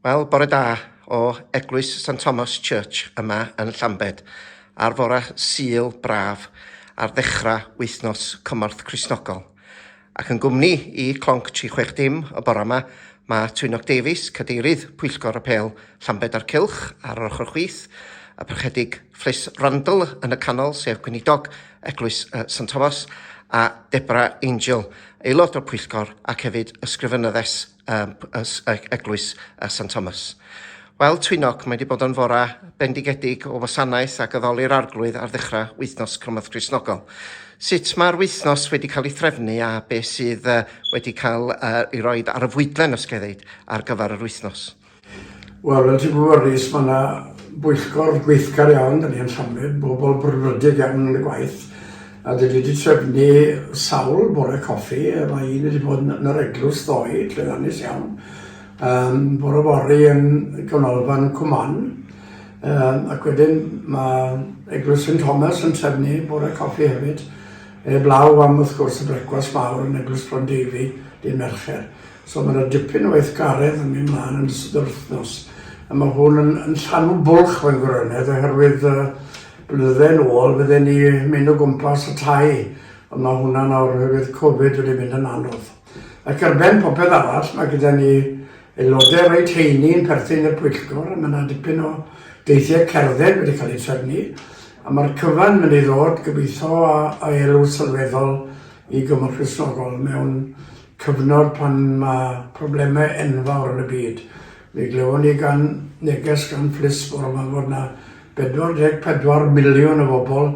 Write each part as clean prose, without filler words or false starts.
Wel, bore da o Eglwys Sant Tomos Church yma yn Llanbed, ar fora Sul braf ar ddechrau wythnos Cymorth Cristnogol. Ac yn gwmni i clonc 360 y bore yma, mae Twynog Davies, Cadeirydd Pwyllgor apel Llanbed ar Cylch ar yr ochr chwith, a Parchedig Flis Randall yn y canol, sef gweinidog Eglwys Sant Tomos, a Deborah aelod o'r Pwyllgor ac hefyd ysgrifennydd Eglwys Sant Tomos. Wel, Twynog, mae wedi bod yn fora bendigedig o wasanaeth ac addoli'r arglwydd ar ddechrau wythnos Cymorth Cristnogol. Sut mae'r wythnos wedi cael ei threfnu a beth sydd wedi cael ei roi ar y fwydlen, os gael ddeud, ar gyfer yr wythnos? Wel, yn ti'n gwybod, Rhys, mae yna bwyllgor gweithgar iawn, da ni yn Llanbed, bobl brwrydig iawn yn y gwaith. A dwi wedi trefnu sawl bore coffi, mae un wedi bod yn yr Eglwys ddoe, lle ddannus iawn. Bore fori yn Ganolfan Cwman. Ac wedyn mae Eglwys Sant Tomos yn trefnu bore coffi hefyd. Blaw am wrth gwrs y brecwas mawr yn Eglwys Davies, dy'n Mercher. So mae yna dipyn o weithgaredd yn mynd mlaen yn ystod yr wythnos. A mae hwn yn llanw bwlch fe'n gwrynedd oherwydd blynydde ôl fydden ni mynd o gwmpas y tai, ond mae hwnna nawr oherwydd Covid wedi mynd yn anodd. Ac ar ben popeth arall, mae gyda ni aelodau reit heini yn perthyn i'r Pwyllgor, a mae yna dipyn o deithiau cerdded wedi cael ei trefnu, a mae'r cyfan mynd i ddod gobeithio a elw sylweddol i Cymorth Cristnogol mewn cyfnod pan mae problemau enfawr yn y byd. Fe glywon ni gan neges gan Flis bore yma fod yna 44 miliwn o bobl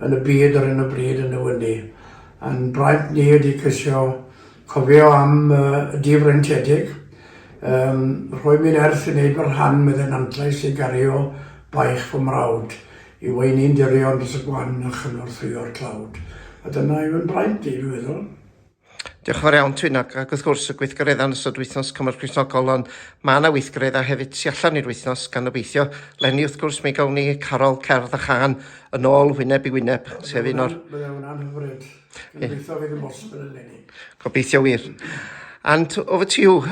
yn y byd ar hyn o bryd yn y wyni. A'n braint ni wedi cysio cofio am difreintiedig. Rhoi mi'n erth i wneud fy rhan medden antlais i gario baich fy mrawd i weini'n dirion dros y gwan a chynwrth o'r clawd. A dyna yw'n braint ni, dwi'n meddwl. Diolch yn fawr iawn, Twynog, ac wrth gwrs y gweithgareddau yn ystod wythnos Cymorth Cristnogol, ond mae yna weithgareddau hefyd tu allan i'r wythnos gan obeithio. Lenni, wrth gwrs, mi gawn ni Carol Cerdd a Chan yn ôl wyneb i wyneb, sef un o'r... Bydde hwnna'n hyfryd. Gobeithio fydd y mosbyl eleni. Gobeithio wir. And over to you,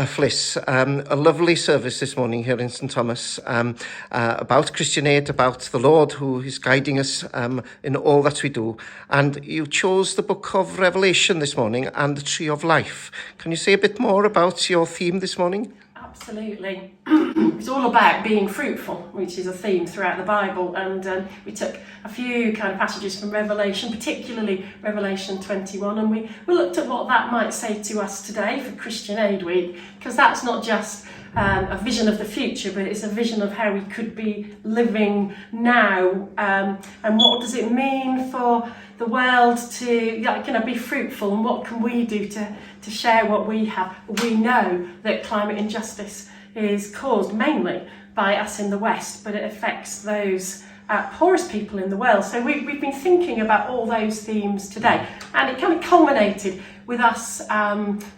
Flis. A lovely service this morning here in St. Thomas about Christian aid, about the Lord who is guiding us in all that we do. And you chose the book of Revelation this morning and the Tree of Life. Can you say a bit more about your theme this morning? Absolutely. It's all about being fruitful, which is a theme throughout the Bible, and we took a few kind of passages from Revelation, particularly Revelation 21, and we looked at what that might say to us today for Christian Aid Week, because that's not just a vision of the future, but it's a vision of how we could be living now, and what does it mean for the world to be fruitful, and what can we do to share what we have. We know that climate injustice is caused mainly by us in the West, but it affects those poorest people in the world. So we've been thinking about all those themes today, and it kind of culminated with us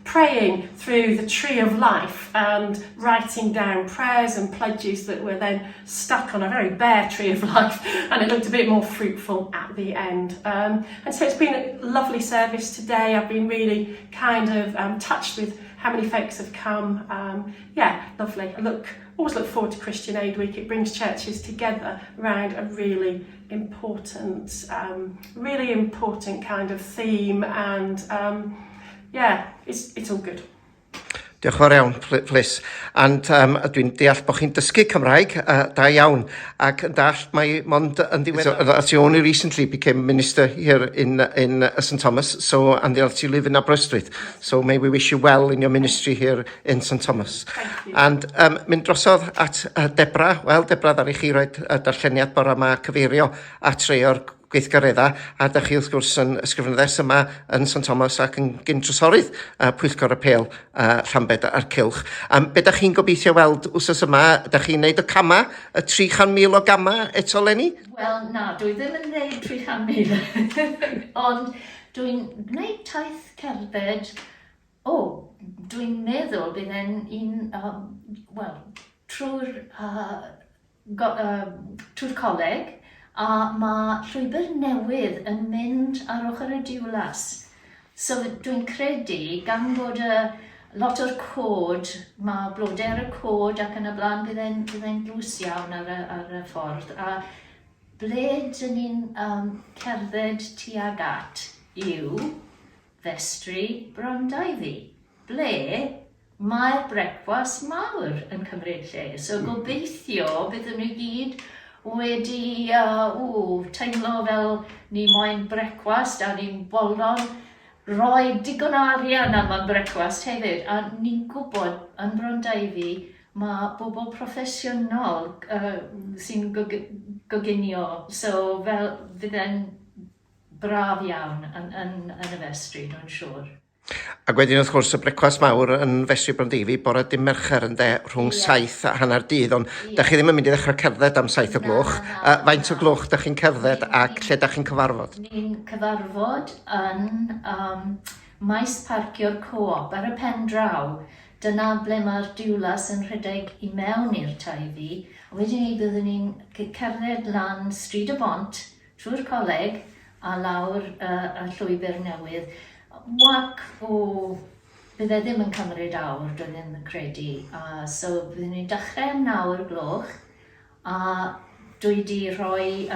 praying through the Tree of Life and writing down prayers and pledges that were then stuck on a very bare Tree of Life, and it looked a bit more fruitful at the end. And so it's been a lovely service today. I've been really kind of touched with how many folks have come. Lovely. Always look forward to Christian Aid Week. It brings churches together around a really important kind of theme, and it's all good. Diolch yn fawr iawn, Flis. And dwi'n deall bod chi'n dysgu Cymraeg da iawn, ac yn dall mae mond yn ddiwedd. As you only recently became minister here in St. Thomas, and you live in Aberystwyth. So may we wish you well in your ministry here in St. Thomas. Thank you. And mynd drosodd at Deborah. Wel, Deborah, ddari chi roed darlleniad bore yma cyfeirio at rei o'r gweithgareddau, a da chi wrth gwrs yn ysgrifennydd yma yn St. Thomas ac yn gyntrysorydd Pwyllgor apel Llanbed ar Cylch. Be da chi'n gobeithio weld wsos yma? Da chi'n neud y cama, y 300,000 o gama eto, Lenni? Wel, na, dwi ddim yn neud 300,000, ond dwi'n gwneud taith cerbyd. Dwi'n meddwl bydd un, trwy'r coleg, a mae llwybr newydd yn mynd ar ochr y diwlas. So dwi'n credu gan bod y lot o'r cod, mae blodau ar y cod ac yn y blaen bydd e'n dlws iawn ar y ffordd. A ble dyn ni'n cerdded tuag at yw festri bron Davies, ble mae'r brecwast mawr yn cymryd lle. So gobeithio byddwn nhw gyd wedi teimlo fel ni moyn brecwast a ni'n bolon rhoi digon o arian am y brecwast hefyd. A ni'n gwybod yn bron Davies mae bobl proffesiynol sy'n goginio. So fel fydd e'n braf iawn yn y festri, dwi'n siŵr. Ac wedyn wrth gwrs y brecwast mawr yn festri Bron Davies bore dim Mercher yn rhwng 7 a hanner dydd, ond da chi ddim yn mynd i ddechrau cerdded am 7 o gloch. Faint o gloch da chi'n cerdded ac lle da chi'n cyfarfod? Ni'n cyfarfod yn maes parcio'r co-op ar y pen draw. Dyna ble mae'r diwlas yn rhedeg i mewn i'r Taifi. Wedyn ni byddwn ni'n cerdded lan stryd y bont trwy'r coleg a lawr y llwybr newydd. Wac bydd e ddim yn cymryd awr, dwi ddim yn credu. So byddwn ni'n dechrau am 9 gloch a dwi wedi rhoi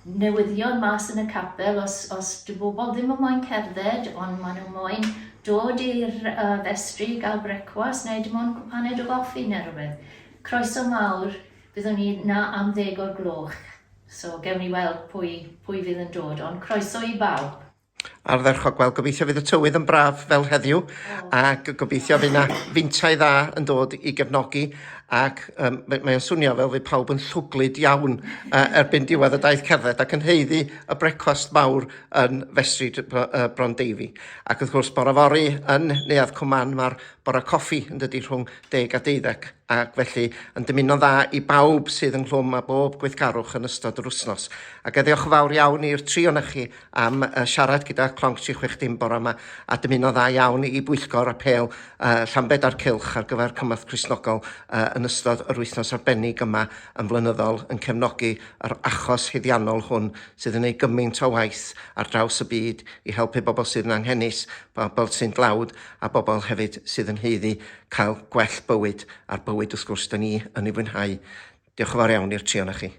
newyddion mas yn y capel os dy bobl ddim yn moyn cerdded, ond maen nhw'n moyn dod i'r festri gael brecwast neu dim ond paned o goffi neu rhywbeth. Croeso mawr, byddwn ni na am 10 o'r gloch. So gewn ni weld pwy fydd yn dod, ond croeso i bawb. Ardderchog, wel, gobeithio fydd y tywydd yn braf fel heddiw, ac gobeithio fydd yna fintau dda yn dod i gefnogi, ac mae'n swnio fel fydd pawb yn llwglyd iawn erbyn diwedd y daith cerdded ac yn heiddi y brecwast mawr yn festri Bron Davies. Ac wrth gwrs, bore fori yn Neuadd Cwman, mae'r bore coffi yn dydi rhwng 10 a 12, ac felly yn dymuno dda i bawb sydd yn clwm a bob gweithgarwch yn ystod yr wythnos. Ac diolch yn fawr iawn i'r tri o'na chi am siarad gyda Clonc 360 bore yma, a dymuno dda iawn i Bwyllgor a Pêl Llanbed a'r Cylch ar gyfer Cymorth Cristnogol yn ystod yr wythnos arbennig yma yn flynyddol yn cefnogi yr achos hyddiannol hwn sydd yn gwneud gymaint o waith ar draws y byd i helpu bobl sydd yn anghennus, bobl sy'n dlawd a bobl hefyd sydd yn heiddi cael gwell bywyd a'r bywyd wrth gwrs da ni yn ei fwynhau. Diolch yn fawr iawn i'r tri o'na chi.